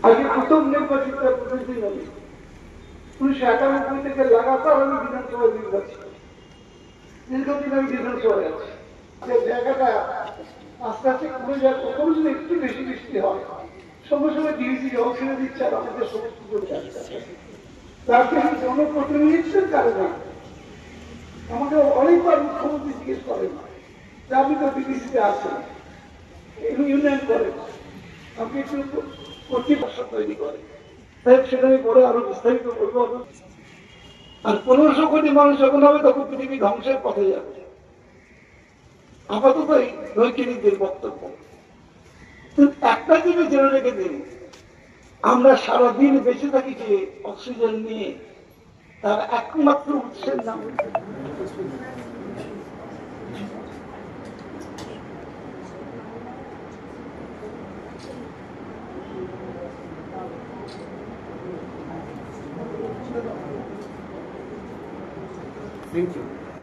আগে প্রথম নির্বাচিত প্রতিনিধি নবী 1991 থেকে লাগাতার আমি বিধানসভায় নির্বাচিত, দীর্ঘদিন আমি বিধানসভায় আছি। যে জায়গাটা আস্তে আস্তে কমে যায়, কখনো যদি একটু বেশি বৃষ্টি হয় সঙ্গে সঙ্গে ডিভিসি জল ছেড়ে দিচ্ছে আর আমাদের সমস্ত তাকে জনপ্রতিনিধিত্বের কারণে আমাকে অনেকবার মুখ্যমন্ত্রী জিজ্ঞেস করেন যে আপনি তো ডিভিসিতে আছেন, ইউনিয়ন করেন, আপনি একটু কর্তৃপক্ষ তৈরি করেন। তাই সেটা আমি পরে আরো বিস্তারিত বলবো। আর 1500 কোটি মানুষ যখন হবে তখন পৃথিবী ধ্বংসের পথে যাবে। আপাতত এই বৈজ্ঞানিকদের বক্তব্য। একটা জিনিস জেনে রেখে দিন, আমরা সারাদিন বেঁচে থাকি যে অক্সিজেন নিয়ে, তার একমাত্র উৎসের নাম Thank you.